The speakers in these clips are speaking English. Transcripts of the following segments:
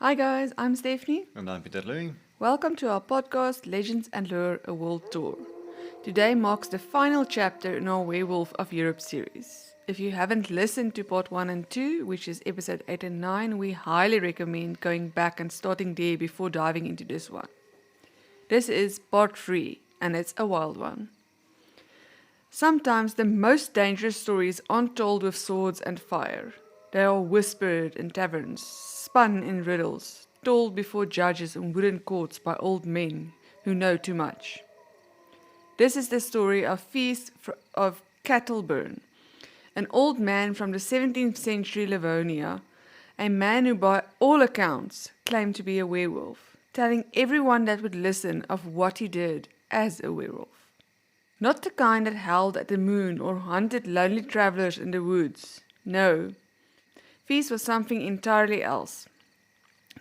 Hi guys, I'm Stephanie. And I'm Pieter-Louis. Welcome to our podcast Legends and Lore, a World Tour. Today marks the final chapter in our Werewolf of Europe series. If you haven't listened to part 1 and 2, which is episode 8 and 9, we highly recommend going back and starting there before diving into this one. This is part 3, and it's a wild one. Sometimes the most dangerous stories aren't told with swords and fire. They are whispered in taverns, spun in riddles, told before judges in wooden courts by old men who know too much. This is the story of Thiess of Kaltenbrun, an old man from the 17th century Livonia, a man who by all accounts claimed to be a werewolf, telling everyone that would listen of what he did as a werewolf. Not the kind that howled at the moon or hunted lonely travelers in the woods. No. Thiess was something entirely else.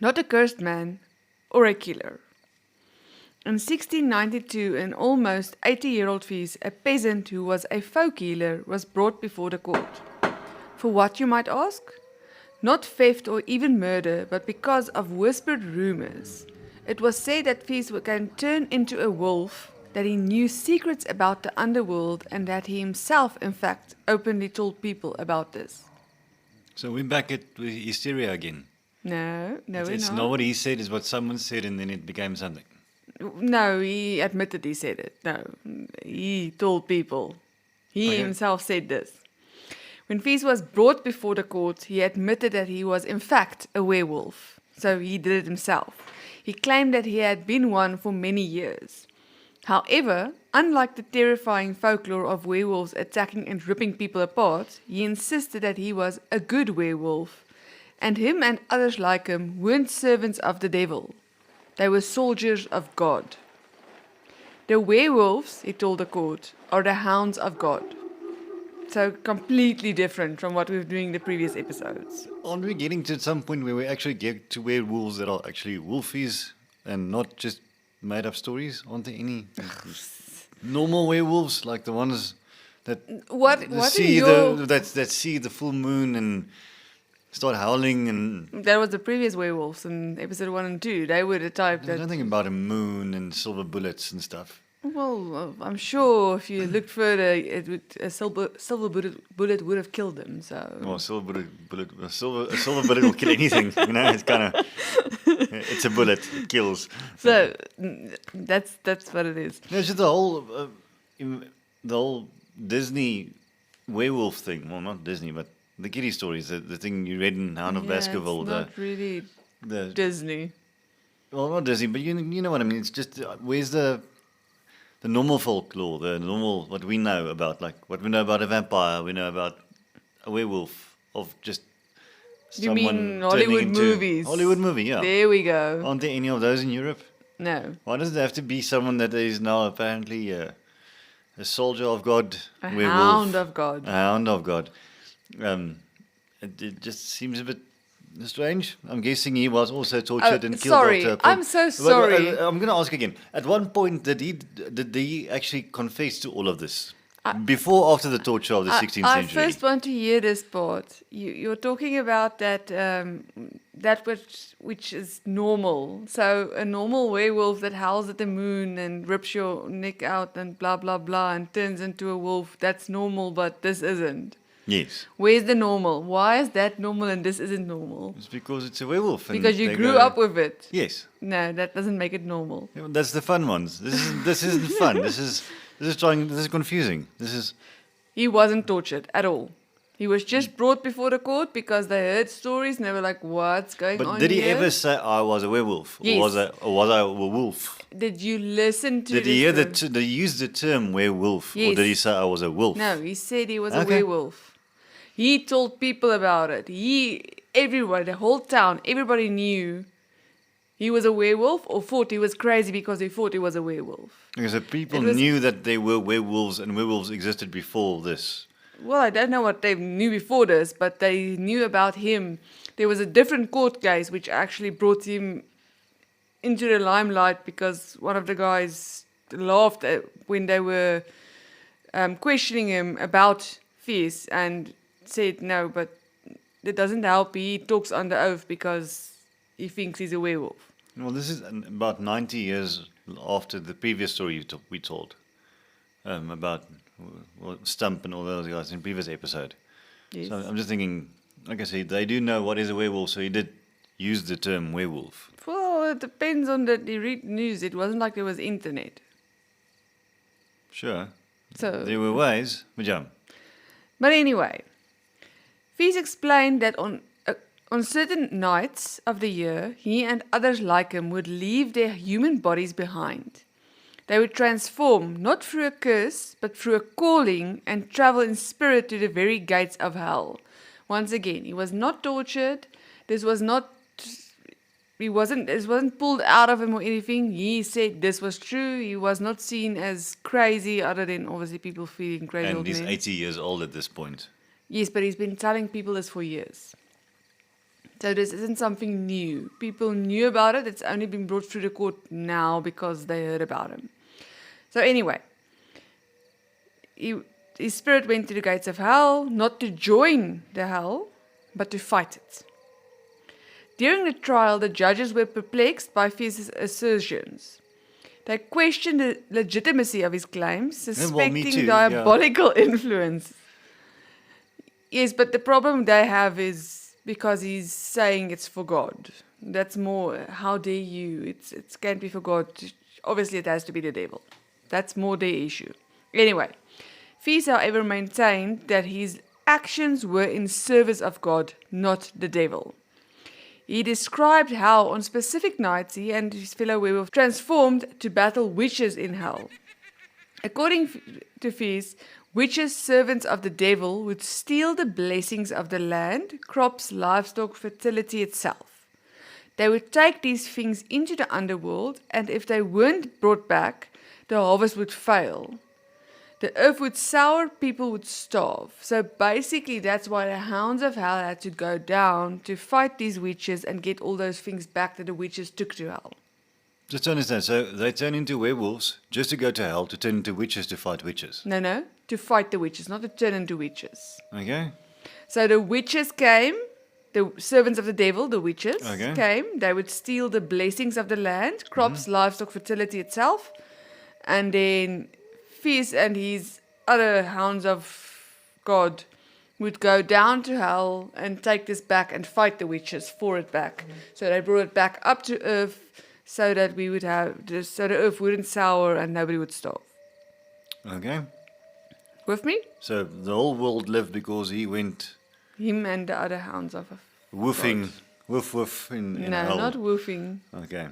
Not a cursed man or a killer. In 1692, an almost 80-year-old Thiess, a peasant who was a folk healer, was brought before the court. For what, you might ask? Not theft or even murder, but because of whispered rumors. It was said that Thiess can turn into a wolf, that he knew secrets about the underworld, and that he himself, in fact, openly told people about this. So we're back at hysteria again. No, we're It's not. not what he said, it's what someone said, and then it became something. No, he admitted he said it. No, he told people. He Okay. himself said this. When Thiess was brought before the court, he admitted that he was in fact a werewolf. So he did it himself. He claimed that he had been one for many years. However, unlike the terrifying folklore of werewolves attacking and ripping people apart, he insisted that he was a good werewolf, and him and others like him weren't servants of the devil. They were soldiers of God. The werewolves, he told the court, are the hounds of God. So completely different from what we were doing in the previous episodes. Aren't we getting to some point where we actually get to werewolves that are actually wolfies and not just made up stories? Aren't there any normal werewolves, like the ones that What see in your... that see the full moon and start howling? And That was the previous werewolves in episode 1 and 2. They were the type there's that... nothing about a moon and silver bullets and stuff. Well, I'm sure if you looked further, a silver bullet would have killed them. So Well, a silver bullet will kill anything. You know, it's kind of it's a bullet, it kills. So that's what it is. No, it's just the whole Disney werewolf thing. Well, not Disney, but the kiddie stories. The thing you read in Hound of Baskerville. It's not really the Disney. well, not Disney, but you know what I mean. It's just where's the normal folklore, the normal what we know about, like what we know about a vampire, we know about a werewolf, of just You someone mean turning Hollywood into movies? Hollywood movie, yeah. There we go. Aren't there any of those in Europe? No, Why does it have to be someone that is now apparently a soldier of God, a werewolf, hound of God. a hound of God? It just seems a bit strange. I'm guessing he was also tortured and killed. Sorry, after a point. I'm so But, sorry. I'm going to ask again. At one point, did he actually confess to all of this? Before or after the torture of the 16th I century? first want to hear this part. You're talking about that which is normal. So a normal werewolf that howls at the moon and rips your neck out and blah blah blah and turns into a wolf. That's normal, but this isn't. Yes. Where's the normal? Why is that normal and this isn't normal? It's because it's a werewolf. And Because you they grew go- up with it. Yes. No, that doesn't make it normal. Yeah, that's the fun ones. This isn't fun. This is confusing. He wasn't tortured at all. He was just brought before the court because they heard stories and they were like, what's going on But did he here? ever say I was a werewolf? Yes. Or was I a wolf? Did you listen to Did he this hear term? did he use the term werewolf? Or Yes. did he say I was a wolf? No, he said he was a Okay. werewolf. He told people about it. Everybody, the whole town, everybody knew he was a werewolf or thought he was crazy because he thought he was a werewolf. Because the people It was- knew that they were werewolves and werewolves existed before this. Well, I don't know what they knew before this, but they knew about him. There was a different court case which actually brought him into the limelight because one of the guys laughed when they were questioning him about Thiess and said, no, but it doesn't help. He talks under oath because he thinks he's a werewolf. Well, this is about 90 years after the previous story we told about Stump and all those guys in the previous episode. Yes. So I'm just thinking, like I said, they do know what is a werewolf, so he did use the term werewolf. Well, it depends on that you read news. It wasn't like there was internet. Sure. So, There were ways, but yeah. but anyway, Thiess explained that on certain nights of the year, he and others like him would leave their human bodies behind. They would transform, not through a curse, but through a calling, and travel in spirit to the very gates of hell. Once again, he was not tortured. This wasn't pulled out of him or anything. He said this was true. He was not seen as crazy, other than obviously people feeling crazy. And old he's men. 80 years old at this point. Yes, but he's been telling people this for years. So this isn't something new. People knew about it. It's only been brought through the court now because they heard about him. So anyway, his spirit went to the gates of hell, not to join the hell, but to fight it. During the trial, the judges were perplexed by Thiess's assertions. They questioned the legitimacy of his claims, suspecting too, diabolical influence. Yes, but the problem they have is because he's saying it's for God. That's more, how dare you? It can't be for God. Obviously, it has to be the devil. That's more their issue. Anyway, Thiess, however, maintained that his actions were in service of God, not the devil. He described how on specific nights he and his fellow werewolf transformed to battle witches in hell. According to Thiess, witches, servants of the devil, would steal the blessings of the land, crops, livestock, fertility itself. They would take these things into the underworld, and if they weren't brought back, the harvest would fail. The earth would sour, people would starve. So basically that's why the hounds of hell had to go down to fight these witches and get all those things back that the witches took to hell. Just to understand, so they turn into werewolves just to go to hell, to turn into witches to fight witches. No, to fight the witches, not to turn into witches. Okay? So the witches came, the servants of the devil, the witches, Okay. came. They would steal the blessings of the land, crops, livestock, fertility itself. And then Thiess and his other hounds of God would go down to hell and take this back and fight the witches for it back. So they brought it back up to earth so that we would so the earth wouldn't sour and nobody would starve. Okay? With me? So the whole world lived because he went Him and the other hounds of woofing, woof in No, hell. not woofing. Okay.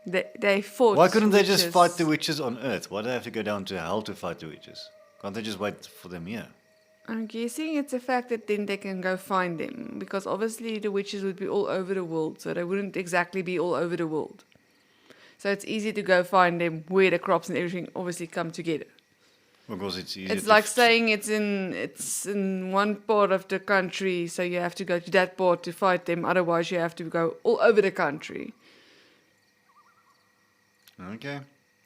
They fought. Why couldn't they just witches. fight the witches on earth? Why do they have to go down to hell to fight the witches? Can't they just wait for them here? I'm guessing it's the fact that then they can go find them, because obviously the witches would be all over the world, so they wouldn't exactly be all over the world. So it's easy to go find them where the crops and everything obviously come together. Because it's easy. It's like saying it's in one part of the country, so you have to go to that part to fight them. Otherwise, you have to go all over the country. Okay.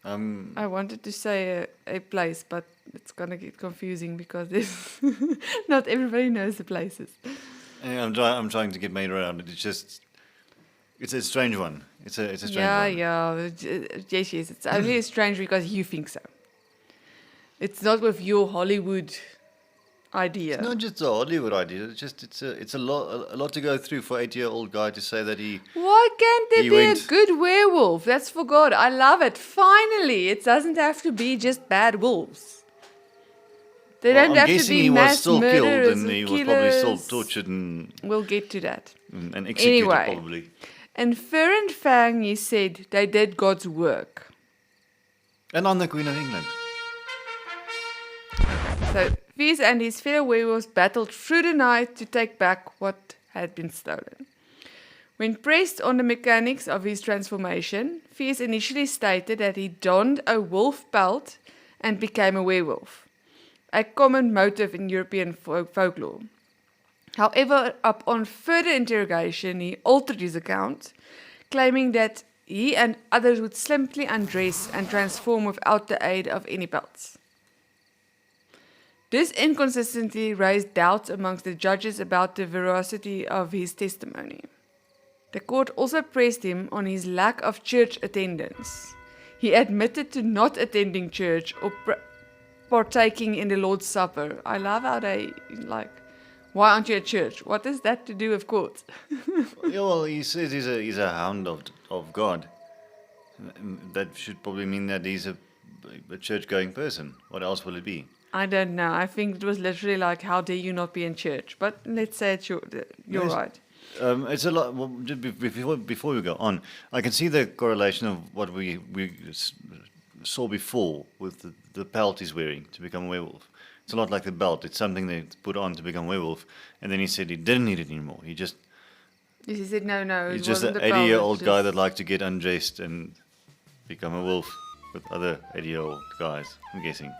I wanted to say a place, but it's gonna get confusing because there's not everybody knows the places. Yeah, I'm trying to get my head around it. It's a strange one. It's a strange one. Yeah. Yes. It's only strange because you think so. It's not with your Hollywood idea. It's not just a Hollywood idea. It's a lot to go through for 80-year-old guy to say that he. Why can't there He be went- a good werewolf? That's for God. I love it. Finally, it doesn't have to be just bad wolves. They Well, don't I'm have to guessing be he was mass still killed murderers and he and was probably still killers. tortured and We'll get to that. executed Anyway. probably. And Fur and Fang, he said, they did God's work. And I'm the Queen of England. So Thiess and his fellow werewolves battled through the night to take back what had been stolen. When pressed on the mechanics of his transformation, Thiess initially stated that he donned a wolf pelt and became a werewolf, a common motive in European folklore. However, upon further interrogation, he altered his account, claiming that he and others would simply undress and transform without the aid of any pelts. This inconsistency raised doubts amongst the judges about the veracity of his testimony. The court also pressed him on his lack of church attendance. He admitted to not attending church or partaking in the Lord's Supper. I love how they, like, why aren't you at church? What has that to do with court? Yeah, well, he says he's a hound of God. That should probably mean that he's a church-going person. What else will it be? I don't know. I think it was literally like, how dare you not be in church? But let's say you're Yes. right. It's a lot. Well, before we go on, I can see the correlation of what we saw before with the pelt he's wearing to become a werewolf. It's a lot like the belt. It's something they put on to become a werewolf, and then he said he didn't need it anymore. He said no. he's it just wasn't an the belt, 80-year-old it's guy just- that likes to get undressed and become a wolf with other 80-year-old guys. I'm guessing.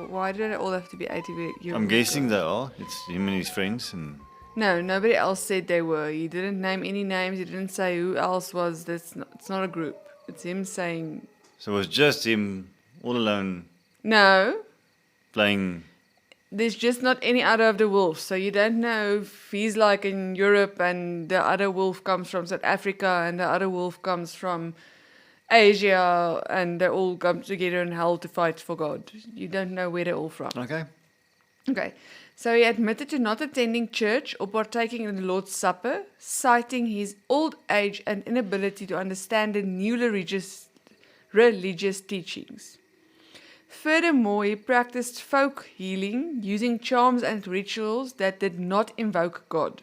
Why did it all have to be 80 years? I'm guessing they are. It's him and his friends and. No, nobody else said they were. He didn't name any names. He didn't say who else was. It's not a group. It's him saying. So it was just him all alone No, playing. there's just not any other of the wolves. So you don't know if he's like in Europe and the other wolf comes from South Africa and the other wolf comes from Asia and they all come together in hell to fight for God. You don't know where they're all from. Okay. Okay, so he admitted to not attending church or partaking in the Lord's Supper, citing his old age and inability to understand the new religious teachings. Furthermore, he practiced folk healing using charms and rituals that did not invoke God,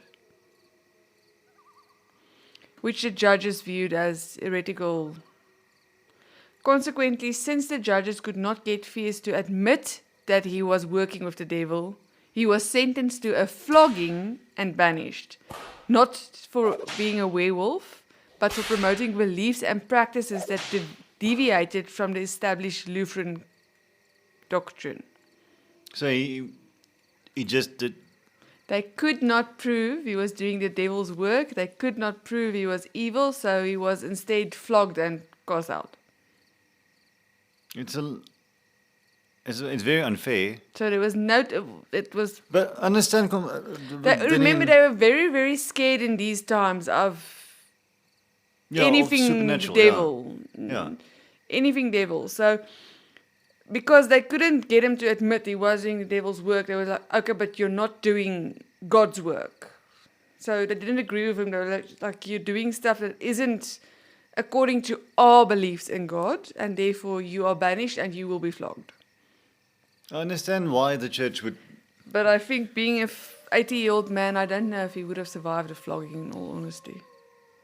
which the judges viewed as heretical. Consequently, since the judges could not get Thiess to admit that he was working with the devil, he was sentenced to a flogging and banished, not for being a werewolf, but for promoting beliefs and practices that deviated from the established Lutheran doctrine. So he just did. They could not prove he was doing the devil's work. They could not prove he was evil, so he was instead flogged and cast out. It's very unfair. So there was no. It was. But understand. Remember, they were very, very scared in these times of anything supernatural, devil. Yeah. Anything devil. So because they couldn't get him to admit he was doing the devil's work, they were like, okay, but you're not doing God's work. So they didn't agree with him. They were like you're doing stuff that isn't according to our beliefs in God, and therefore you are banished and you will be flogged. I understand why the church would. But I think being a 80-year-old man, I don't know if he would have survived a flogging, in all honesty.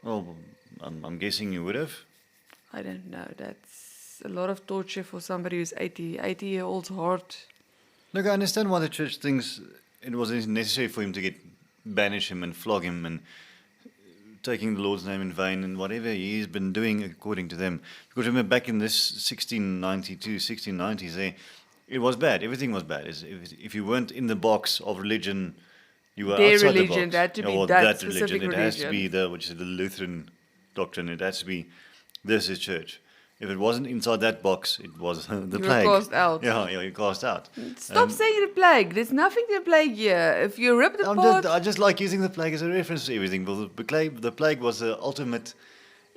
Well, I'm guessing you would have. I don't know. That's a lot of torture for somebody who's 80. 80-year-old's heart. Look, I understand why the church thinks it was necessary for him to banish him and flog him and taking the Lord's name in vain and whatever he's been doing according to them. Because remember, back in this 1692, 1690s, it was bad. Everything was bad. If you weren't in the box of religion, you were Their outside religion, the box. it had to be well, that specific It has to religion. be the Lutheran doctrine. It has to be, this is church. If it wasn't inside that box, it was the You were plague. cast out. Yeah, you're cast out. Stop saying the plague. There's nothing to plague here. If you rip the part... I just like using the plague as a reference to everything. Well, the plague was the ultimate.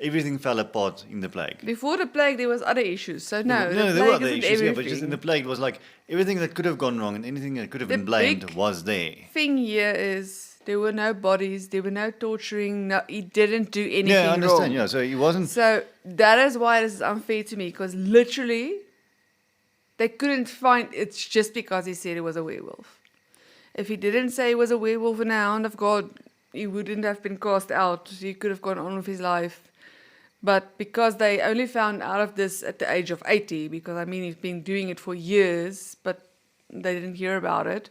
Everything fell apart in the plague. Before the plague, there was other issues. So no, the there plague were other isn't issues, yeah, everything. but just in the plague was like everything that could have gone wrong and anything that could have The been blamed big was there. thing here is there were no bodies, there were no torturing, no, he didn't do anything Yeah, I understand. wrong. Yeah, so he wasn't. So that is why this is unfair to me, because literally they couldn't find, it's just because he said he was a werewolf. If he didn't say he was a werewolf and a hound of God, he wouldn't have been cast out. He could have gone on with his life. But because they only found out of this at the age of 80, because I mean he's been doing it for years, but they didn't hear about it.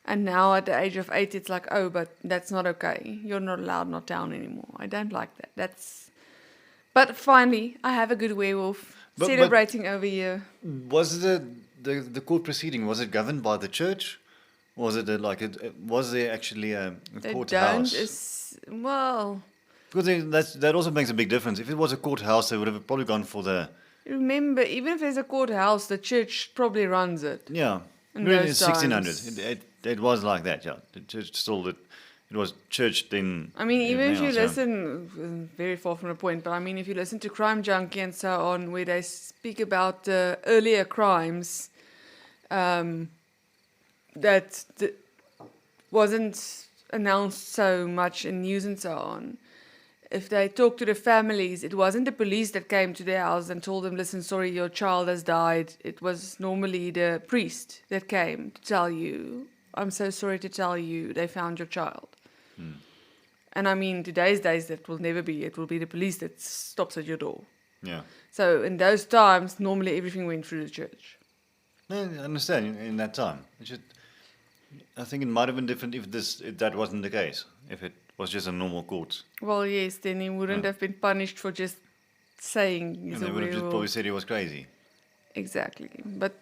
And now at the age of 80, it's like, oh, but that's not okay. You're not allowed not down anymore. I don't like that. But finally, I have a good werewolf But- celebrating over here. Was the court proceeding, was it governed by the church? Was it was there actually a They courthouse? don't, well, Because that also makes a big difference. If it was a courthouse, they would have probably gone for the. remember, even if there's a courthouse, the church probably runs it. Yeah. In Really, those in 1600s. times. It was like that, yeah. The church still it it was church then. I mean, even if you else, yeah. listen, very far from the point, but I mean, if you listen to Crime Junkie and so on, where they speak about the earlier crimes that wasn't announced so much in news and so on, if they talk to the families, it wasn't the police that came to their house and told them, listen, sorry, your child has died. It was normally the priest that came to tell you, I'm so sorry to tell you, they found your child. And I mean, today's days, that will never be. It will be the police that stops at your door. Yeah. So in those times, normally everything went through the church. No, I understand in that time. I think it might have been different if that wasn't the case. If it was just a normal court. Well, yes, then he wouldn't have been punished for just saying he's And a they would have just probably werewolf. said he was crazy. Exactly. But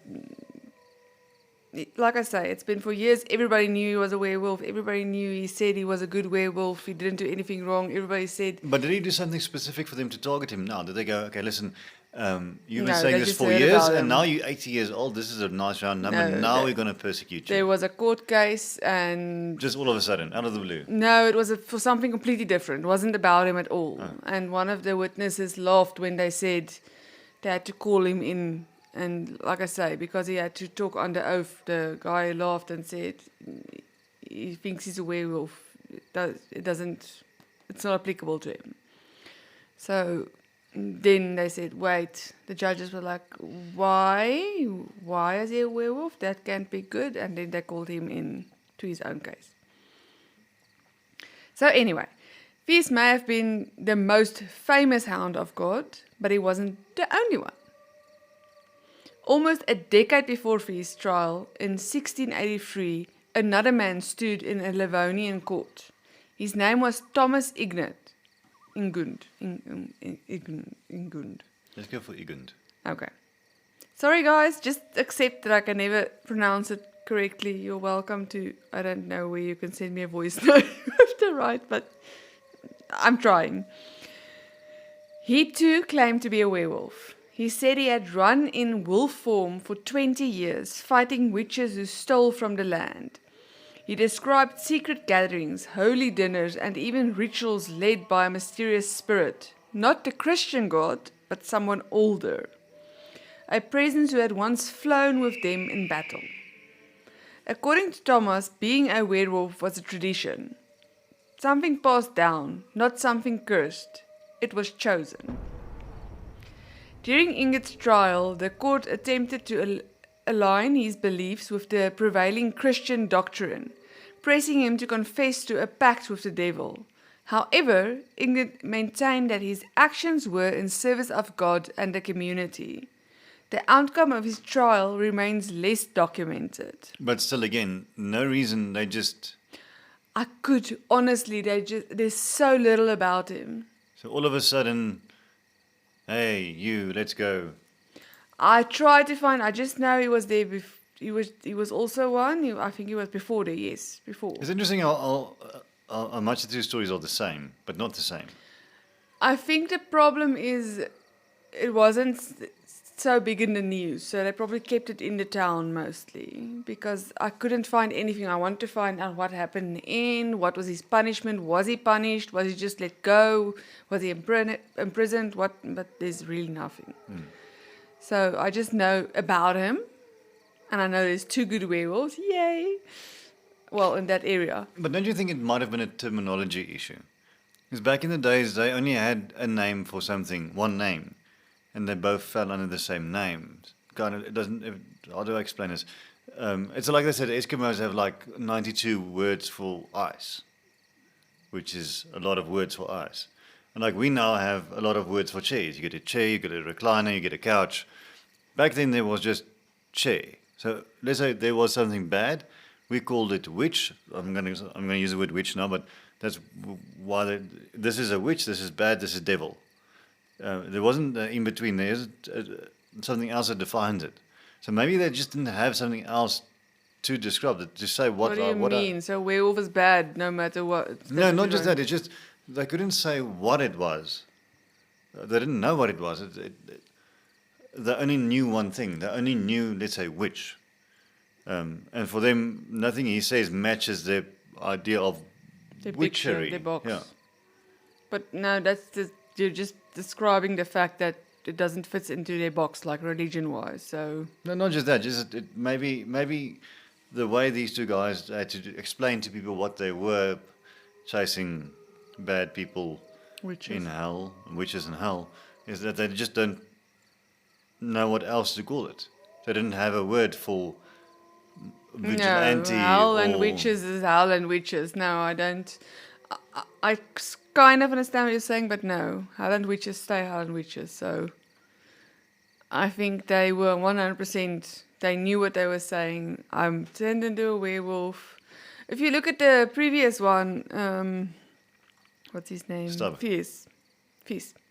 like I say, it's been for years. Everybody knew he was a werewolf. Everybody knew he said he was a good werewolf. He didn't do anything wrong. Everybody said... But did he do something specific for them to target him now? Did they go, okay, listen, you've been No, saying they this just for heard years, about and him. now you're 80 years old. This is a nice round number. No, now they- we're going to persecute you. There was a court case and... Just all of a sudden, out of the blue. No, it was for something completely different. It wasn't about him at all. Oh. And one of the witnesses laughed when they said they had to call him in. And like I say, because he had to talk under oath, the guy laughed and said he thinks he's a werewolf. It's not applicable to him. So then they said, wait. The judges were like, why? Why is he a werewolf? That can't be good. And then they called him in to his own case. So anyway, Thiess may have been the most famous hound of God, but he wasn't the only one. Almost a decade before Thiess' trial, in 1683, another man stood in a Livonian court. His name was Tomas Igund. Igund. Let's go for Igund. Okay. Sorry guys, just accept that I can never pronounce it correctly. You're welcome to, I don't know where you can send me a voice note after right, but I'm trying. He too claimed to be a werewolf. He said he had run in wolf form for 20 years, fighting witches who stole from the land. He described secret gatherings, holy dinners, and even rituals led by a mysterious spirit. Not the Christian God, but someone older. A presence who had once flown with them in battle. According to Thomas, being a werewolf was a tradition. Something passed down, not something cursed. It was chosen. During Ingund's trial, the court attempted to align his beliefs with the prevailing Christian doctrine, pressing him to confess to a pact with the devil. However, Igund maintained that his actions were in service of God and the community. The outcome of his trial remains less documented. But still, again, no reason. They just... Honestly, there's so little about him. So all of a sudden, hey, you, let's go. I tried to find, I just know he was there, he was also one, I think he was before there, yes, before. It's interesting how much the two stories are the same, but not the same. I think the problem is it wasn't so big in the news, so they probably kept it in the town mostly, because I couldn't find anything. I wanted to find out what happened in, what was his punishment, was he punished, was he just let go, was he imprisoned, but there's really nothing. So I just know about him, and I know there's two good werewolves, yay! Well, in that area. But don't you think it might have been a terminology issue? Because back in the days, they only had a name for something, one name, and they both fell under the same name. Kind of, it doesn't. How do I explain this? It's like they said, Eskimos have like 92 words for ice, which is a lot of words for ice. And like we now have a lot of words for chairs. You get a chair, you get a recliner, you get a couch. Back then there was just chair. So let's say there was something bad, we called it witch. I'm gonna use the word witch now, but that's why this is a witch, this is bad, this is devil. There wasn't in between. There's something else that defines it. So maybe they just didn't have something else to describe it, to say what. What do you mean? So werewolf is bad no matter what? No, not just that. It's just they couldn't say what it was. They didn't know what it was. They only knew one thing. They only knew, let's say, witch. And for them, nothing he says matches their idea of Their picture, witchery. their box. Yeah. But no, you're just describing the fact that it doesn't fit into their box, like religion-wise. So No, not just that. Just maybe the way these two guys had to explain to people what they were chasing bad people witches. in hell, witches in hell, is that they just don't know what else to call it. They didn't have a word for vigilante. No, hell and or- witches is hell and witches. No, I don't. I kind of understand what you're saying, but no, hell and witches stay hell and witches. So I think they were 100%. They knew what they were saying. I'm turned into a werewolf. If you look at the previous one, what's his name? Stubber. Thiess.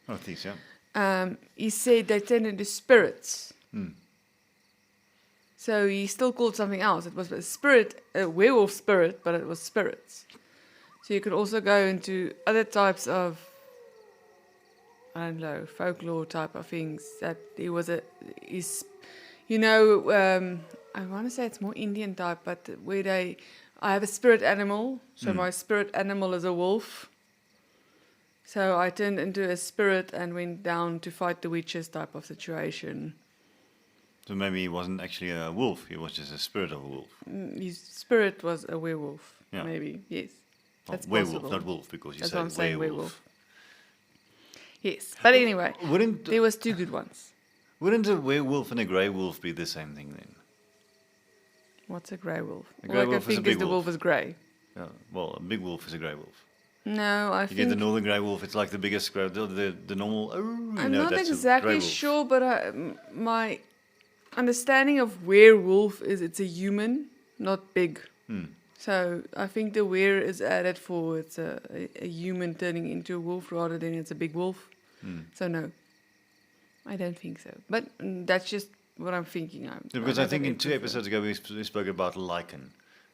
Oh, Thiess, yeah. He said they turned into spirits. Hmm. So he still called something else. It was a spirit, a werewolf spirit, but it was spirits. So you could also go into other types of, I don't know, folklore type of things. That he was I want to say it's more Indian type, but I have a spirit animal. So my spirit animal is a wolf. So I turned into a spirit and went down to fight the witches type of situation. So maybe he wasn't actually a wolf. He was just a spirit of a wolf. His spirit was a werewolf, Yeah. maybe. Yes, Well, that's werewolf, possible. not wolf, because you That's say what I'm saying, werewolf. werewolf. Yes, but anyway, Wouldn't there was two good ones. wouldn't a werewolf and a grey wolf be the same thing then? What's a grey wolf? A All grey I can wolf is a think big is the wolf. wolf is grey. Yeah. Well, a big wolf is a grey wolf. No, I You get the think northern grey wolf. It's like the biggest grey, the normal. I'm not that's a exactly grey wolf. sure, but my understanding of werewolf is it's a human, not big. So I think the were is added for it's a human turning into a wolf rather than it's a big wolf. So no, I don't think so. But that's just what I'm thinking. Because I think in 2 episodes ago we spoke about lichen.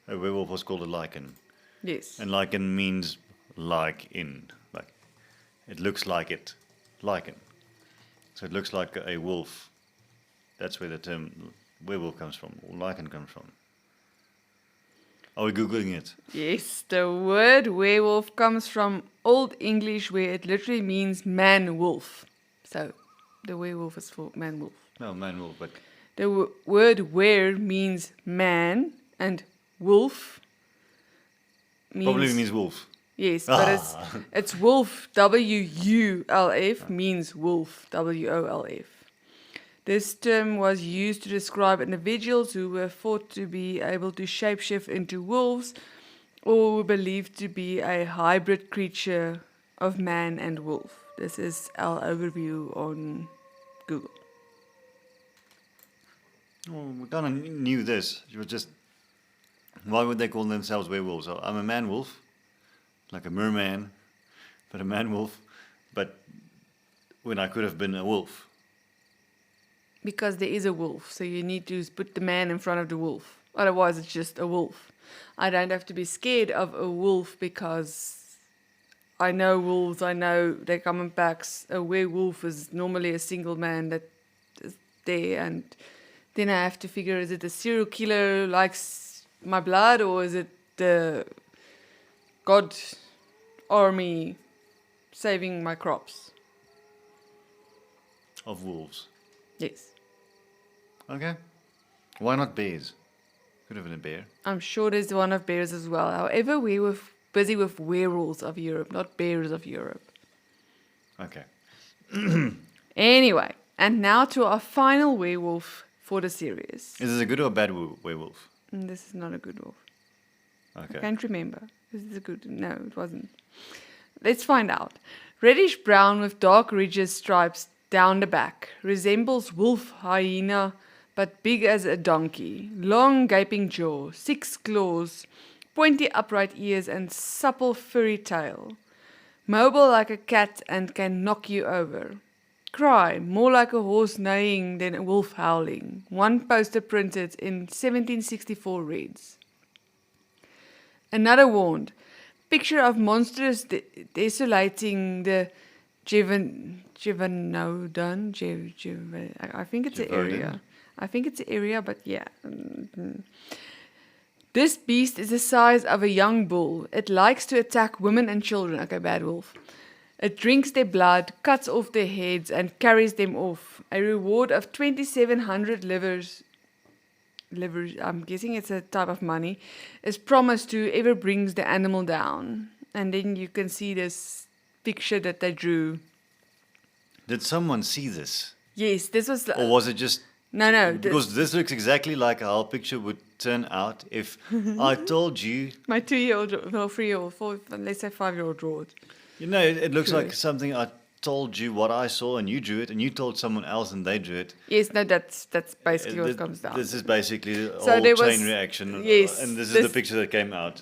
A werewolf was called a lichen, Yes. and lichen means like in, like it looks like it, lichen. So it looks like a wolf. That's where the term werewolf comes from, or lichen comes from. Are we googling it? Yes, the word werewolf comes from Old English where it literally means man-wolf. So the werewolf is for man-wolf. No, man wolf, but The word were means man and wolf means... probably means wolf. Yes, but it's wolf, W-U-L-F, means wolf, W-O-L-F. This term was used to describe individuals who were thought to be able to shapeshift into wolves or were believed to be a hybrid creature of man and wolf. This is our overview on Google. Well, we kind of knew this. It was just, why would they call themselves werewolves? So I'm a man wolf, like a merman, but a man wolf. But when I could have been a wolf. Because there is a wolf, so you need to put the man in front of the wolf. Otherwise, it's just a wolf. I don't have to be scared of a wolf because I know wolves, I know they come in packs. A werewolf is normally a single man that is there, and then I have to figure, is it a serial killer who likes my blood, or is it the God army saving my crops? Of wolves. Yes. Okay. Why not bears? Could have been a bear. I'm sure there's one of bears as well. However, we were busy with werewolves of Europe, not bears of Europe. Okay. Anyway, and now to our final werewolf for the series. Is this a good or a bad werewolf? This is not a good wolf. Okay. I can't remember. This is a good... No, it wasn't. Let's find out. Reddish brown with dark ridges stripes down the back. Resembles wolf hyena, but big as a donkey. Long gaping jaw, 6 claws, pointy upright ears and supple furry tail. Mobile like a cat and can knock you over. Cry, more like a horse neighing than a wolf howling. One poster printed in 1764 reads. Another warned, picture of monstrous desolating the Gévaudan. I think it's an area. I think it's an area, but yeah. This beast is the size of a young bull. It likes to attack women and children. Okay, bad wolf. It drinks their blood, cuts off their heads, and carries them off. A reward of 2,700 livers, I'm guessing it's a type of money, is promised to whoever brings the animal down. And then you can see this picture that they drew. Did someone see this? Yes, this was... Or was it just... No. Because this looks exactly like how a picture would turn out if I told you... My 2-year-old, well, 3-year-old, let's say 5-year-old drew it. You know, it looks like something I told you what I saw and you drew it, and you told someone else and they drew it. Yes, no, that's basically what comes down. This is basically a So whole there chain was- reaction. yes, And this is this- the picture that came out.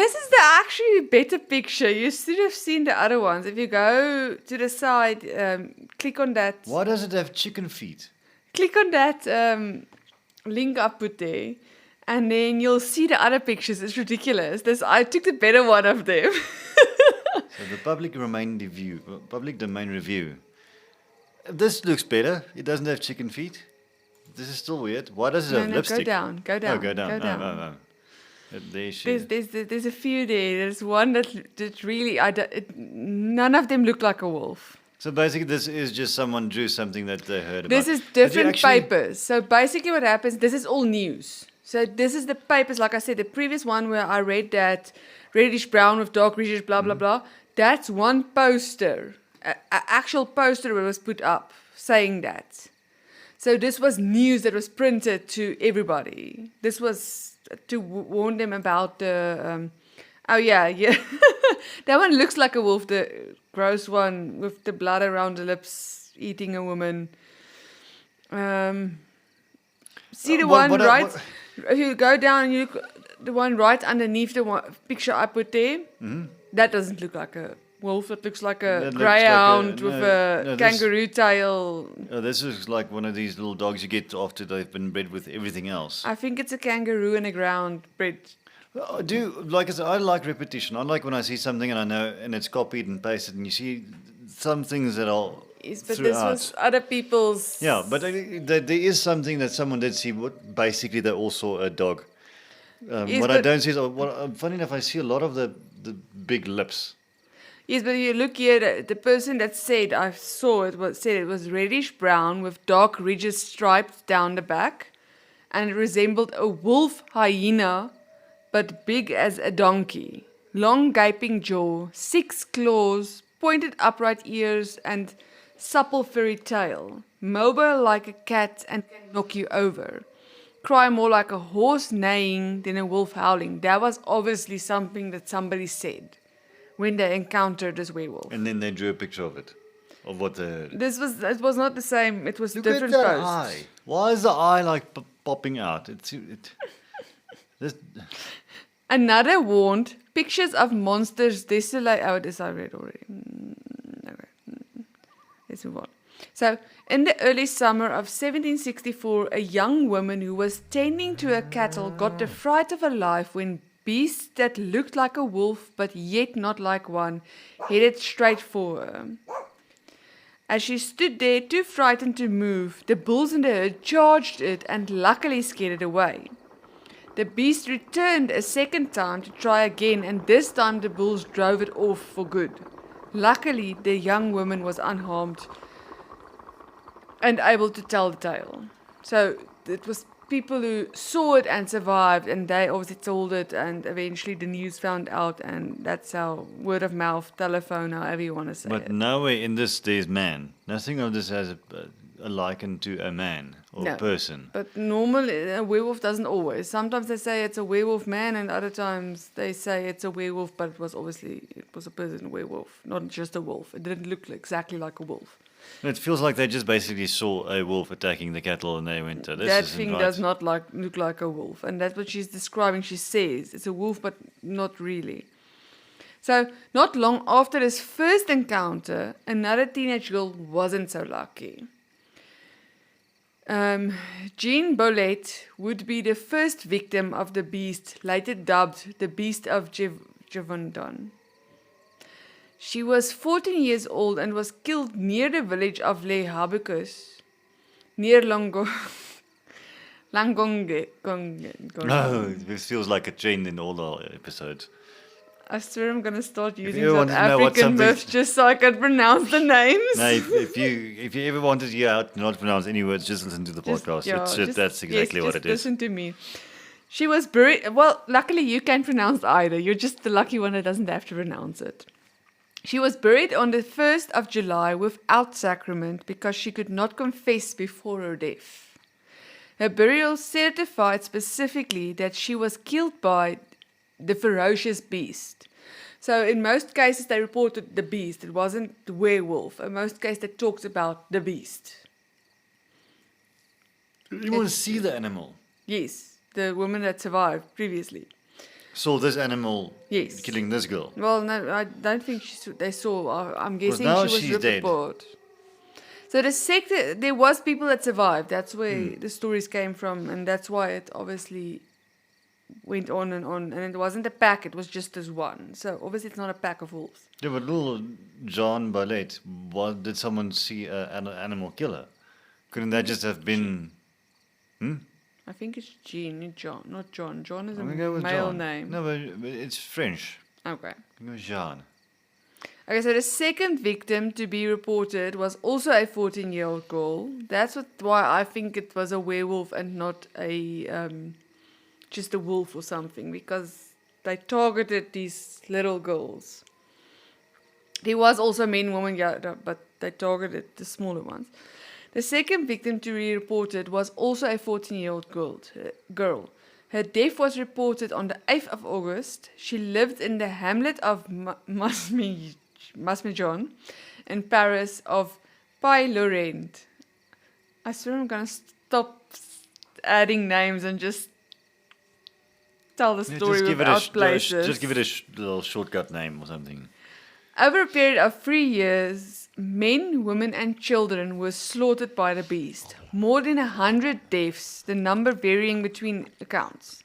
This is the actually better picture. You should have seen the other ones. If you go to the side, click on that. Why does it have chicken feet? Click on that link I put there, and then you'll see the other pictures. It's ridiculous. I took the better one of them. So the public domain review. This looks better. It doesn't have chicken feet. This is still weird. Why does it have lipstick? Go down. Oh, go down. No. There she is. There's a few there. There's one that really none of them look like a wolf. So basically, this is just someone drew something that they heard about. This is Did you different actually- papers. So basically what happens, this is all news. So this is the papers, like I said, the previous one where I read that reddish brown with dark reddish, blah, blah, blah. That's one poster, an actual poster that was put up saying that. So this was news that was printed to everybody. This was to warn them about the... oh, yeah. That one looks like a wolf, the gross one with the blood around the lips, eating a woman. See the one right... If you go down and you look, the one right underneath the picture I put there, that doesn't look like a wolf. It looks like a greyhound with a kangaroo tail. This is like one of these little dogs you get after they've been bred with everything else. I think it's a kangaroo and a ground bred. Like I said, I like repetition. I like when I see something and I know, and it's copied and pasted, and you see some things that are Yes, but throughout. this was other people's... Yeah, but there is something that someone did see. What basically they all saw a dog. Yes, what I but- don't see is, funny enough, I see a lot of the big lips. Yes, but you look here, the person that said, I saw it, said it was reddish brown with dark ridges striped down the back, and it resembled a wolf hyena, but big as a donkey. Long gaping jaw, 6 claws, pointed upright ears, and supple furry tail. Mobile like a cat and can knock you over. Cry more like a horse neighing than a wolf howling. That was obviously something that somebody said when they encountered this werewolf. And then they drew a picture of it, of what they heard. It was not the same. It was Look different at that posts. eye. Why is the eye like popping out? This, Another warned pictures of monsters desolate. Oh, this I read already. Okay. Let's move on. So, in the early summer of 1764, a young woman who was tending to her cattle got the fright of her life when beasts that looked like a wolf but yet not like one headed straight for her. As she stood there, too frightened to move, the bulls in the herd charged it and luckily scared it away. The beast returned a second time to try again, and this time the bulls drove it off for good. Luckily, the young woman was unharmed and able to tell the tale. So it was people who saw it and survived, and they obviously told it, and eventually the news found out, and that's how word of mouth, telephone, however you want to say but it. nowhere in this there's man. Nothing of this has a liken to a man or No. a person. But normally, a werewolf doesn't always. Sometimes they say it's a werewolf man, and other times they say it's a werewolf, but it was a person werewolf, not just a wolf. It didn't look exactly like a wolf. It feels like they just basically saw a wolf attacking the cattle and they went, this That isn't thing right. does not look like a wolf, and that's what she's describing. She says it's a wolf, but not really. So, not long after his first encounter, another teenage girl wasn't so lucky. Jean Bolette would be the first victim of the beast, later dubbed the Beast of Gévaudan. She was 14 years old and was killed near the village of Les Habicus, near Longo, Langonge. No, it feels like a trend in all our episodes. I swear I'm going to start using you South want to know what African something- myths just so I can pronounce the names. No, if you ever wanted to hear how to not pronounce any words, just listen to the podcast. That's exactly what it is. Listen to me. She was buried. Well, luckily you can pronounce either. You're just the lucky one that doesn't have to pronounce it. She was buried on the 1st of July without sacrament because she could not confess before her death. Her burial certified specifically that she was killed by the ferocious beast. So in most cases they reported the beast. It wasn't the werewolf. In most cases they talked about the beast. You want to see the animal. Yes, the woman that survived previously. Saw this animal Yes. killing this girl. Well, no, I don't think they saw. I'm guessing now she was she's ripped dead. apart. So the sector, there was people that survived. That's where the stories came from, and that's why it obviously went on. And it wasn't a pack; it was just this one. So obviously, it's not a pack of wolves. Yeah, but little John Ballet, did someone see an animal killer? Couldn't that just have been... I think it's Jean, not John. John is a I'm gonna go with male John. name. No, but it's French. Okay. I'm going to go Jean. Okay, so the second victim to be reported was also a 14-year-old girl. That's why I think it was a werewolf and not a just a wolf or something, because they targeted these little girls. There was also men, women, yeah, but they targeted the smaller ones. The second victim to be reported was also a 14-year-old girl. Her death was reported on the 8th of August. She lived in the hamlet of Masmejon in Paris of Pieter-Louis. I swear I'm going to stop adding names and just tell the story without places. Just give it a little shortcut name or something. Over a period of 3 years, men, women, and children were slaughtered by the beast. More than 100 deaths, the number varying between accounts.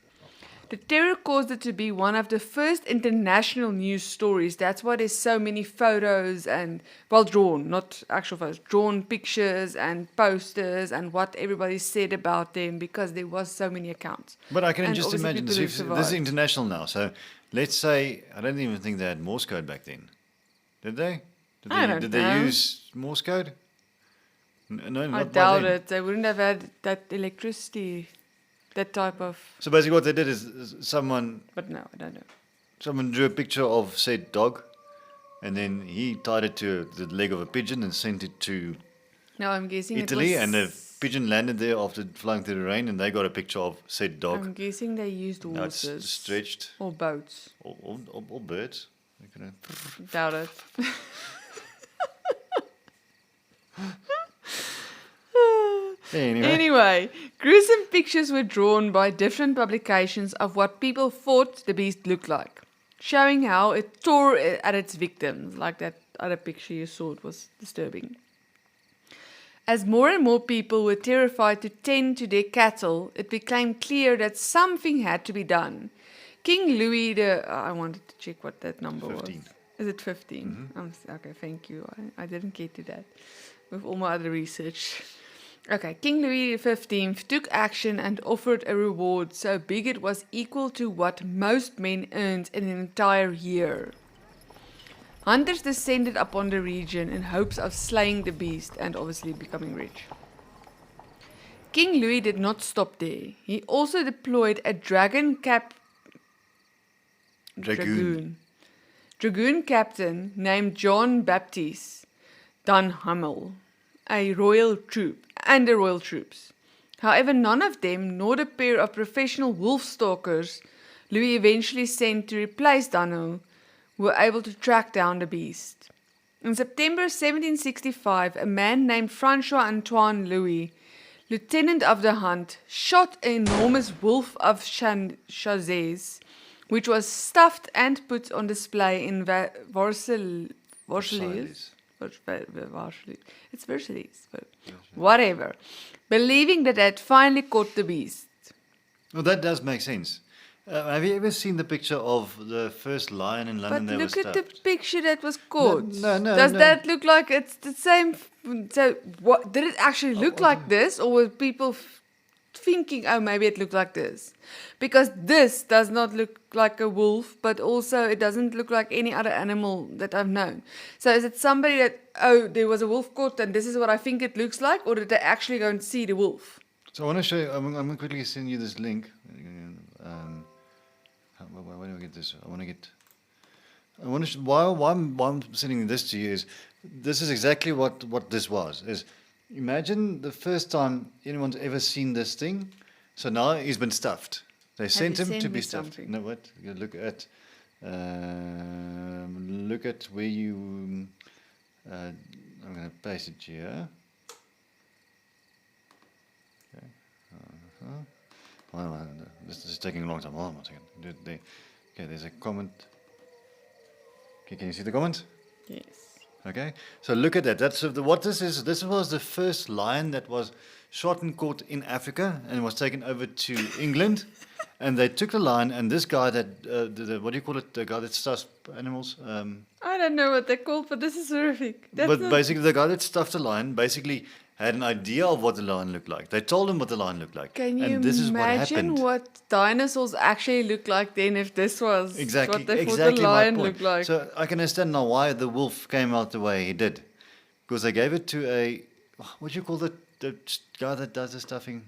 The terror caused it to be one of the first international news stories. That's why there's so many photos and, well, drawn, not actual photos, drawn pictures and posters and what everybody said about them, because there was so many accounts. But I can And just obviously imagine, people who this is survived. international now, so let's say, I don't even think they had Morse code back then. Did they? Did they use Morse code? No, I not by doubt then. it. They wouldn't have had that electricity, that type of... So basically what they did is someone But no, I don't know. Someone drew a picture of said dog, and then he tied it to the leg of a pigeon and sent it to No, I'm guessing Italy, it was... and the pigeon landed there after flying through the rain, and they got a picture of said dog. I'm guessing they used Now it's horses. stretched, Or boats. or birds. They're gonna- Doubt it. Anyway, Anyway, gruesome pictures were drawn by different publications of what people thought the beast looked like, showing how it tore at its victims, like that other picture you saw. It was disturbing. As more and more people were terrified to tend to their cattle, it became clear that something had to be done. King Louis I wanted to check what that number 15. was. Is it 15? Okay, thank you. I didn't get to that with all my other research. Okay, King Louis XV took action and offered a reward so big it was equal to what most men earned in an entire year. Hunters descended upon the region in hopes of slaying the beast and obviously becoming rich. King Louis did not stop there. He also deployed a dragoon captain named John Baptiste Dunhamel, the royal troops. However, none of them, nor the pair of professional wolf stalkers Louis eventually sent to replace Dunhamel, were able to track down the beast. In September 1765, a man named Francois Antoine Louis, lieutenant of the hunt, shot an enormous wolf of Chazes, which was stuffed and put on display in Versailles. It's Versailles, but whatever. Believing that had finally caught the beast. well, that does make sense. Have you ever seen the picture of the first lion in London But that was look at the stuffed? picture that was caught. No, Does no. that look like it's the same? So, what did it actually look like this, or were people thinking, oh, maybe it looked like this. Because this does not look like a wolf, but also it doesn't look like any other animal that I've known. So is it somebody that, oh, there was a wolf caught and this is what I think it looks like, or did they actually go and see the wolf? So I want to show you, I'm going to quickly send you this link. Where do I get this? Why I'm sending this to you is, this is exactly what this was. Is imagine the first time anyone's ever seen this thing. So now he's been stuffed. They sent him to be stuffed. Something? No, what? You look at where you. I'm going to paste it here. Okay. Well, this is taking a long time. Hold on 1 second. Okay, there's a comment. Okay, can you see the comment? Yes. Okay, so look at that. That's what this is. This was the first lion that was shot and caught in Africa and was taken over to England. And they took the lion, and this guy that, what do you call it? The guy that stuffs animals? I don't know what they're called, but this is horrific. Basically, the guy that stuffed the lion basically had an idea of what the lion looked like. They told him what the lion looked like. Can you and this is what imagine happened. what dinosaurs actually look like then if this was Exactly, what they thought exactly the my lion point. looked like? So I can understand now why the wolf came out the way he did. Because they gave it to a, what do you call the guy that does the stuffing?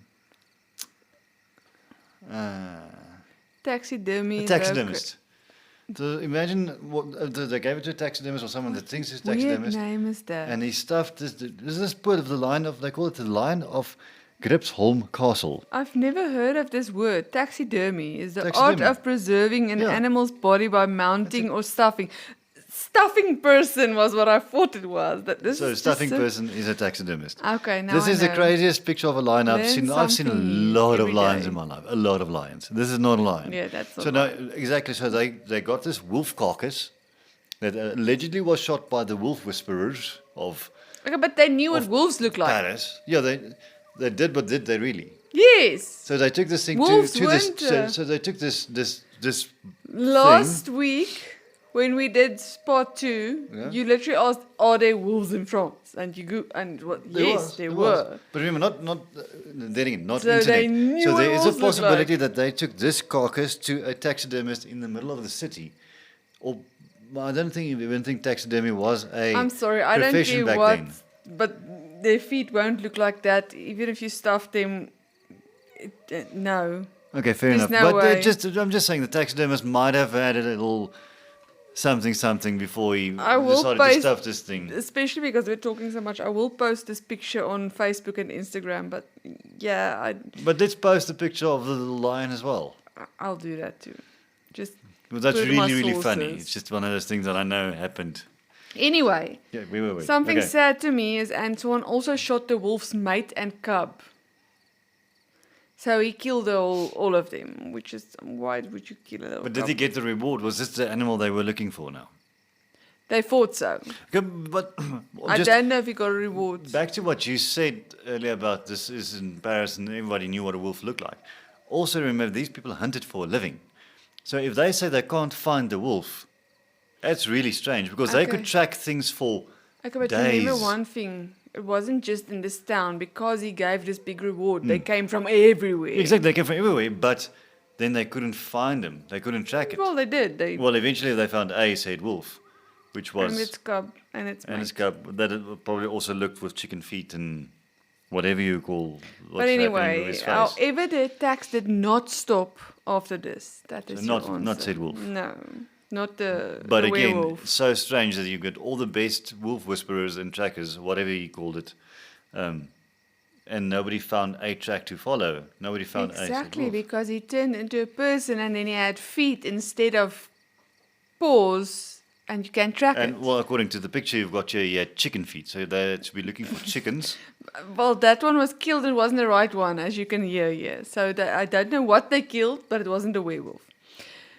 Taxidermy. A taxidermist. So imagine they gave it to a taxidermist or someone that thinks he's a taxidermist. Weird name is that? And he stuffed this part of the line of, they call it the line of Gripsholm Castle. I've never heard of this word. Taxidermy is the Taxidermy. art of preserving an Yeah. animal's body by mounting or stuffing. Stuffing person was what I thought it was. That this So is stuffing just person is a taxidermist. Okay, now This I is the know. craziest picture of a lion I've Learn seen. I've seen a something lot of every lions day. in my life. A lot of lions. This is not a lion. Yeah, that's not so no, exactly. So they got this wolf carcass that allegedly was shot by the wolf whisperers of Okay, but they knew what wolves look like. Paris. Yeah, they did, but did they really? Yes. So they took this thing Wolves to this. weren't, So they took this Last thing. week, when we did part 2, Yeah. you literally asked, "Are there wolves in France?" And you go, and what? Yes, there were. But remember, not then again, not So internet. they knew So what there is a wolves look possibility that they took this carcass to a taxidermist in the middle of the city, or I don't even think taxidermy was a I'm sorry, I don't profession care back what, then. but their feet won't look like that, even if you stuff them. No. Okay, fair There's enough. no But way. I'm just saying the taxidermist might have had a little something before he I will decided to post- stuff this thing. Especially because we're talking so much. I will post this picture on Facebook and Instagram, but yeah, But let's post a picture of the little lion as well. I'll do that too. Just Well, that's put my really funny. sources. It's just one of those things that I know happened. Anyway, Yeah, wait. something Okay. sad to me is Antoine also shot the wolf's mate and cub. So he killed all of them, which is, why would you kill a little But did cub? he get the reward? Was this the animal they were looking for now? They thought so. Okay, but I just don't know if he got a reward. back to what you said earlier about this is in Paris and everybody knew what a wolf looked like. Also remember, these people hunted for a living. So if they say they can't find the wolf, that's really strange because they could Okay. track things for Okay, but days. remember one thing. It wasn't just in this town. Because he gave this big reward, they came from everywhere. Exactly, they came from everywhere, but then they couldn't find him. They couldn't track it. Well, they did. Well, eventually they found a said wolf, which was and its cub and its and mate. its cub. That it probably also looked with chicken feet and whatever you call. What's But happening with anyway, his face. however, the attacks did not stop after this. That is So your not answer. said wolf. No, not the But the again, werewolf. so strange that you get all the best wolf whisperers and trackers, whatever he called it, and nobody found a track to follow. Nobody found a said Exactly, wolf. because he turned into a person and then he had feet instead of paws, and you can track And it. well, according to the picture you've got here, he had chicken feet. So they had to be looking for chickens. Well, that one was killed. It wasn't the right one, as you can hear here. So I don't know what they killed, but it wasn't a werewolf.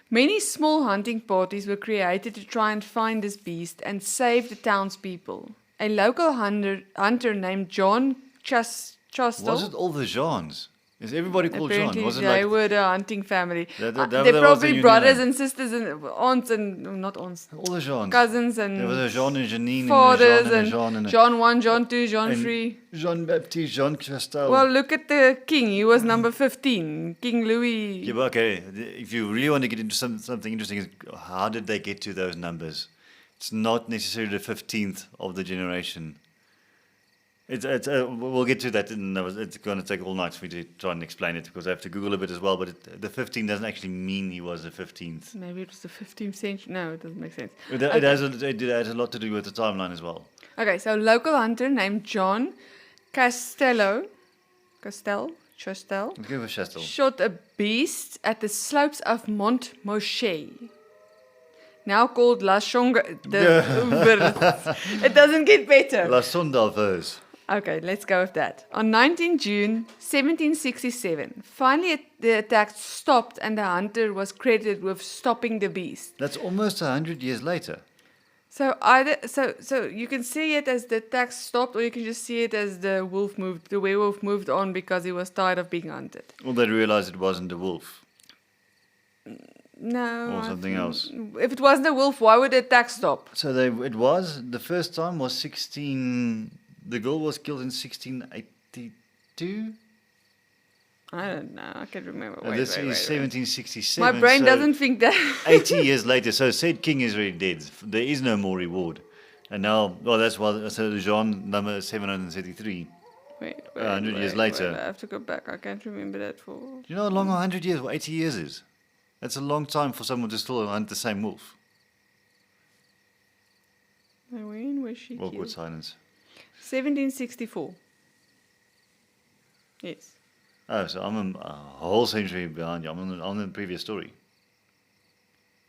Many small hunting parties were created to try and find this beast and save the townspeople. A local hunter named John Chastel. Was it all the Jeans? Is everybody called John? Apparently, Was it they like were the hunting family. That They're was the probably union brothers name. and sisters and aunts and not aunts, all the Jeans? cousins and There was a Jean and Janine fathers and a Jean and a Jean 1, Jean 2, Jean and 3. Jean Baptiste, Jean Chastel. Well, look at the king. He was number 15. King Louis. Yeah, but okay. If you really want to get into something interesting, is how did they get to those numbers? It's not necessarily the 15th of the generation. We'll get to that. It's going to take all night for me to try and explain it because I have to Google a bit as well. But the 15 doesn't actually mean he was the 15th. Maybe it was the 15th century. No, it doesn't make sense. It has a lot to do with the timeline as well. Okay, so local hunter named John Chastel Let's go for Chastel. shot a beast at the slopes of Mont Moshe, now called La Chonga. It doesn't get better. La Sondaveuse. Okay, let's go with that. On 19 June 1767, finally the attack stopped and the hunter was credited with stopping the beast. That's almost 100 years later. So so you can see it as the attack stopped, or you can just see it as the werewolf moved on because he was tired of being hunted. Or they realized it wasn't a wolf. No. Or something else. If it wasn't a wolf, why would the attack stop? So the first time was 16. The girl was killed in 1682. I don't know. I can't remember. And this is 1767. My brain so doesn't think that. 80 years later. So said king is already dead. There is no more reward. And now, well, that's why. So Jean number 733. Wait, 100 years later. I have to go back. I can't remember that for. Do you know how long 100 years or 80 years is? That's a long time for someone to still hunt the same wolf. When was she Awkward killed? silence. 1764. Yes. Oh, so I'm a whole century behind you. I'm on the previous story.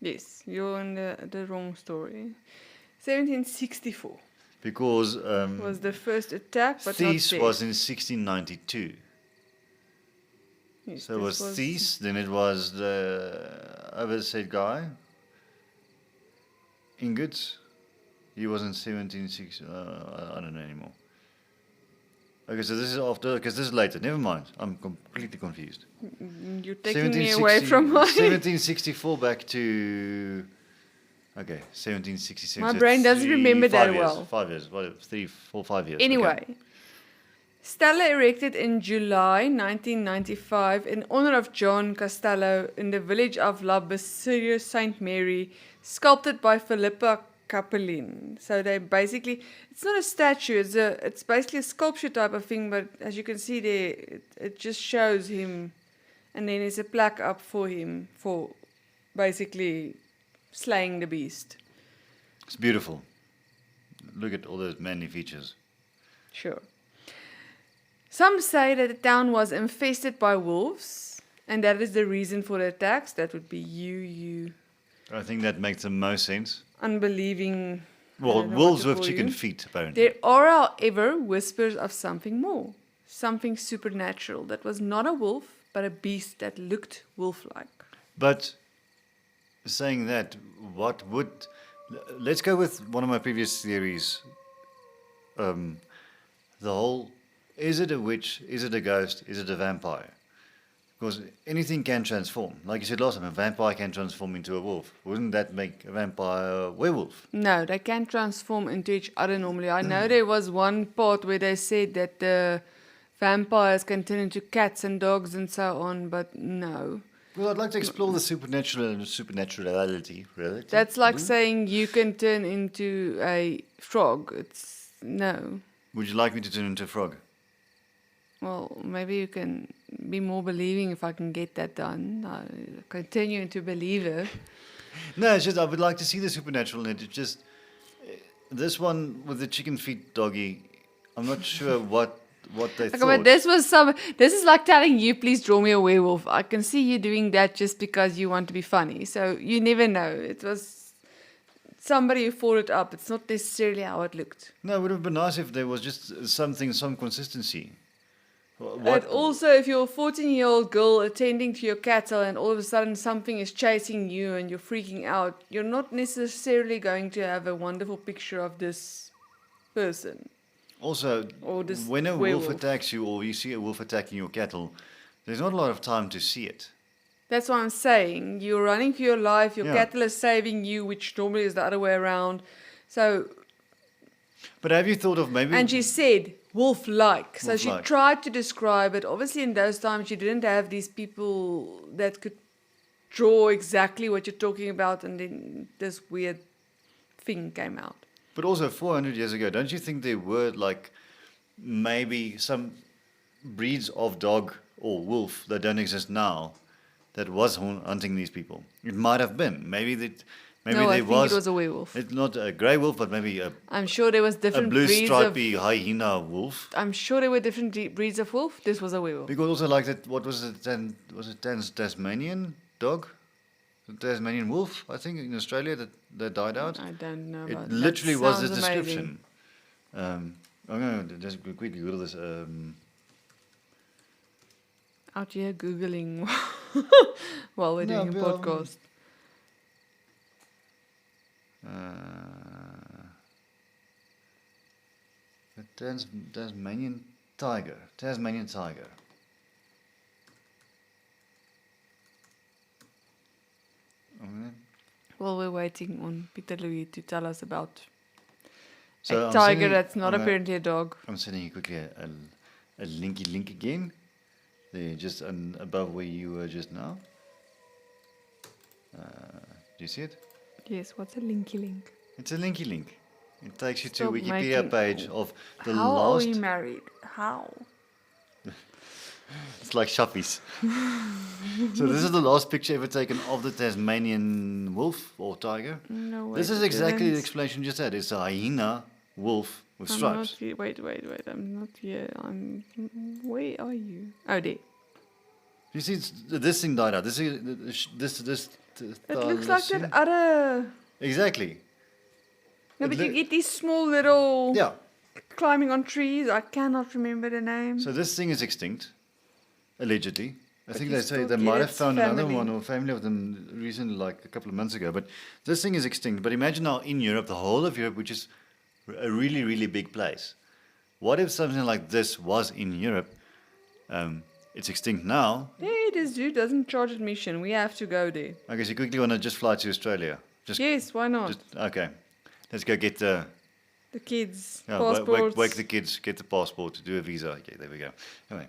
Yes, you're in the wrong story. 1764 Because was the first attack, but Thiess not was in 1692. Yes, So it was Thiess, then it was the other said guy, Igund. He was in 1760. I don't know anymore. Okay, so this is after, because this is later. Never mind. I'm completely confused. You're taking me away from my... 1764 back to... Okay, 1767. My so brain doesn't remember that 5 years, well. 5 years. What, 3, 4, 5 years. Anyway, Okay. Stella erected in July 1995 in honor of John Costello in the village of La Bessure Saint Mary, sculpted by Philippa Capellin. So they basically, it's not a statue, it's basically a sculpture type of thing, but as you can see there, it just shows him, and then there's a plaque up for him for basically slaying the beast. It's beautiful. Look at all those manly features. Sure. Some say that the town was infested by wolves, and that is the reason for the attacks. That would be you I think that makes the most sense. unbelieving. I Well, don't know wolves what to with call chicken you. feet, apparently. There are, however, whispers of something more, something supernatural that was not a wolf, but a beast that looked wolf-like. But saying that, what would... Let's go with one of my previous theories. The whole... Is it a witch? Is it a ghost? Is it a vampire? Because anything can transform. Like you said last time, a vampire can transform into a wolf. Wouldn't that make a vampire a werewolf? No, they can transform into each other normally. I know there was one part where they said that the vampires can turn into cats and dogs and so on, but no. Well, I'd like to explore the supernaturality. That's like saying you can turn into a frog. It's no. Would you like me to turn into a frog? Well, maybe you can be more believing if I can get that done. I continue into believer. No, it's just I would like to see the supernatural in it. It's just this one with the chicken feet doggy. I'm not sure what they Okay, thought. but this is like telling you, please draw me a werewolf. I can see you doing that just because you want to be funny. So you never know. It was somebody who thought it up. It's not necessarily how it looked. No, it would have been nice if there was just some consistency. And also, if you're a 14-year-old girl attending to your cattle and all of a sudden something is chasing you and you're freaking out, you're not necessarily going to have a wonderful picture of this person. Also, Or this when a werewolf. wolf attacks you or you see a wolf attacking your cattle, there's not a lot of time to see it. That's what I'm saying. You're running for your life, your Yeah. cattle is saving you, which normally is the other way around. So, But have you thought of maybe... and she said wolf-like. So she Wolf-like. tried to describe it. Obviously, in those times, you didn't have these people that could draw exactly what you're talking about, and then this weird thing came out. But also 400 years ago, don't you think there were like maybe some breeds of dog or wolf that don't exist now that was hunting these people? It might have been. Maybe No, there I think was... it was a werewolf. It's not a grey wolf, but maybe a I'm sure there was different blue breeds stripy of... hyena wolf. I'm sure there were different breeds of wolf. This was a werewolf. Because also like that, what was it? Was it Tasmanian dog? The Tasmanian wolf, I think, in Australia that died out. I don't know. It About literally that. was the Sounds description. amazing. I'm going to just quickly Google this. Out here Googling while we're No, doing a but, podcast. The Tasmanian tiger. Tasmanian tiger. While we're waiting on Pieter-Louis to tell us about So a I'm tiger sending- that's not I'm apparently a dog. I'm sending you quickly a linky link again. There, just above where you were just now. Do you see it? Yes, what's a linky link? It's a linky link. It takes you to Stop Wikipedia making- page of the How are last. we married? How? It's like shoppies. So this is the last picture ever taken of the Tasmanian wolf or tiger. No way. This is exactly the explanation you just said. It's a hyena wolf with I'm stripes. not here. Wait. I'm not here. Where are you? Oh, there. You see, this thing died out. This. It looks like that other... Exactly. No, It but you loo- get these small little... Yeah. Climbing on trees. I cannot remember the name. So this thing is extinct, allegedly. I But think you they say still they get might have its found another family. one or family of them recently, like a couple of months ago. But this thing is extinct. But imagine now in Europe, the whole of Europe, which is a really, really big place. What if something like this was in Europe? It's extinct now. There it is, dude. Doesn't charge admission. We have to go there. I guess you quickly want to just fly to Australia. Just, Yes, why not? okay. Let's go get the The kids, yeah, passports. wake the kids, get the passport, do a visa. Okay, there we go. Anyway,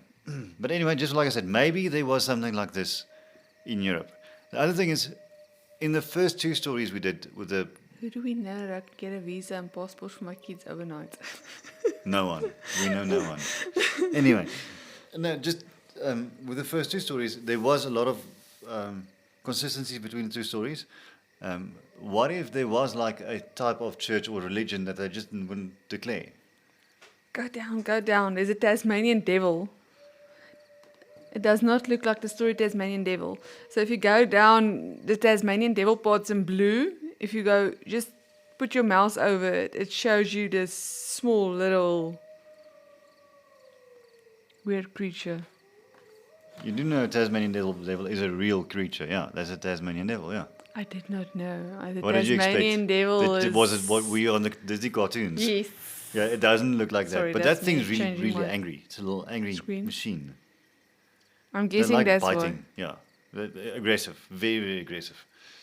but anyway, just like I said, maybe there was something like this in Europe. The other thing is, in the first two stories we did with the Who do we know that I could get a visa and passport for my kids overnight? no one, we know no one. Anyway, no, just with the first two stories, there was a lot of consistency between the two stories. What if there was like a type of church or religion that they just wouldn't declare? Go down. There's a Tasmanian devil. It does not look like the story Tasmanian devil. So if you go down, the Tasmanian devil part's in blue. If you go, just put your mouse over it, it shows you this small little weird creature. You do know a Tasmanian devil is a real creature, yeah. That's a Tasmanian devil, yeah. I did not know. The What did you Tasmanian expect? devil is... Was it what were you on the Disney cartoons? Yes. Yeah, it doesn't look like Sorry, that. But that's that me thing's really, changing really my angry. It's a little angry screen. machine. I'm They guessing like that's biting. Yeah. Aggressive. Very, very aggressive.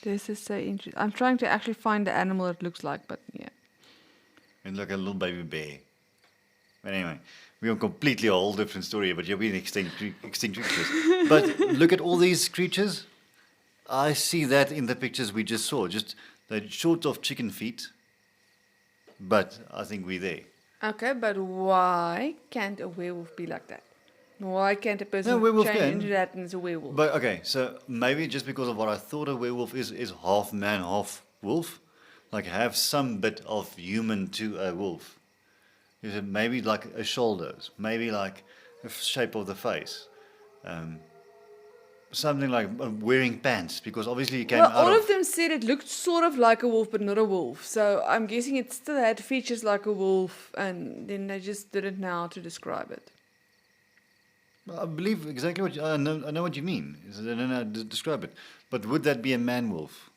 why. This is so interesting. I'm trying to actually find the animal it looks like, but yeah. And like a little baby bear. But anyway, we're on completely a whole different story, but you're being extinct creatures. But look at all these creatures. I see that in the pictures we just saw. Just they're short of chicken feet. But I think we're there. Okay, but why can't a werewolf be like that? Why can't a person werewolf change can. into that and it's a werewolf? But okay, so maybe just because of what I thought a werewolf is half man, half wolf, like have some bit of human to a wolf. Is it maybe like a shoulders, maybe like the shape of the face, something like wearing pants, because obviously you came Well, out all of of them said it looked sort of like a wolf, but not a wolf. So I'm guessing it still had features like a wolf, and then they just didn't know how to describe it. I believe exactly what I know what you mean. I don't know how to describe it, but would that be a man wolf?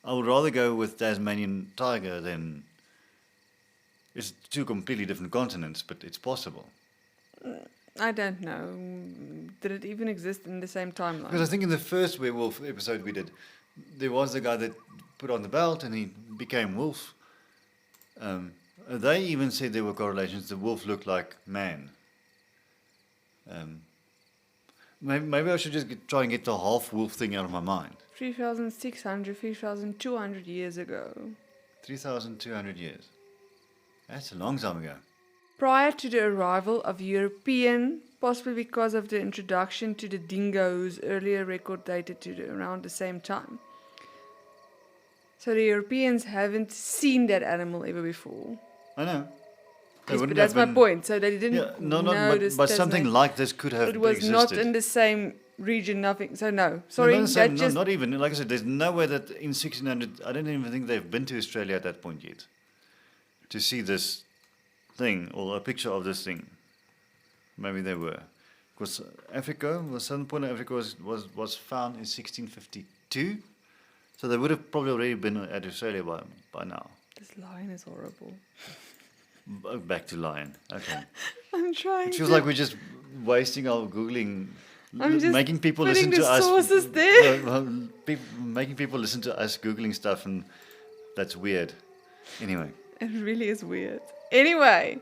I would rather go with Tasmanian tiger than. It's two completely different continents, but it's possible. I don't know. Did it even exist in the same timeline? Because I think in the first werewolf episode we did, there was the guy that put on the belt and he became wolf. They even said there were correlations. The wolf looked like man. Maybe I should just try and get the half wolf thing out of my mind. 3,600, 3,200 years ago. 3,200 years. That's a long time ago. Prior to the arrival of European, possibly because of the introduction to the dingoes, earlier record dated to around the same time. So the Europeans haven't seen that animal ever before. I know. Yes, but that's my point. So they didn't know this. But something like this could have existed. It was not in the same region, nothing. So no, sorry. Not even. Like I said, there's no way that in 1600, I don't even think they've been to Australia at that point yet. To see this thing, or a picture of this thing. Maybe they were. Because Africa, the southern point of Africa was found in 1652. So they would have probably already been at Australia by now. This lion is horrible. Back to lion. Okay. I'm trying. It feels like we're just wasting our Googling, I'm just making people putting listen to the us. sources there. Making people listen to us Googling stuff, and that's weird. Anyway. It really is weird. Anyway,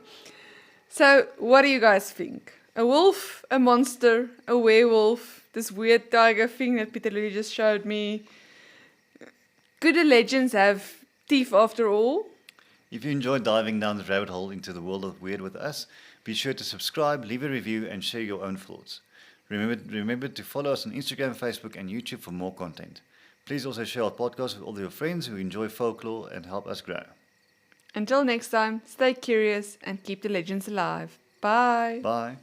so what do you guys think? A wolf, a monster, a werewolf, this weird tiger thing that Pieter-Louis just showed me. Could the legends have teeth after all? If you enjoyed diving down the rabbit hole into the world of weird with us, be sure to subscribe, leave a review, and share your own thoughts. Remember to follow us on Instagram, Facebook, and YouTube for more content. Please also share our podcast with all your friends who enjoy folklore and help us grow. Until next time, stay curious and keep the legends alive. Bye. Bye.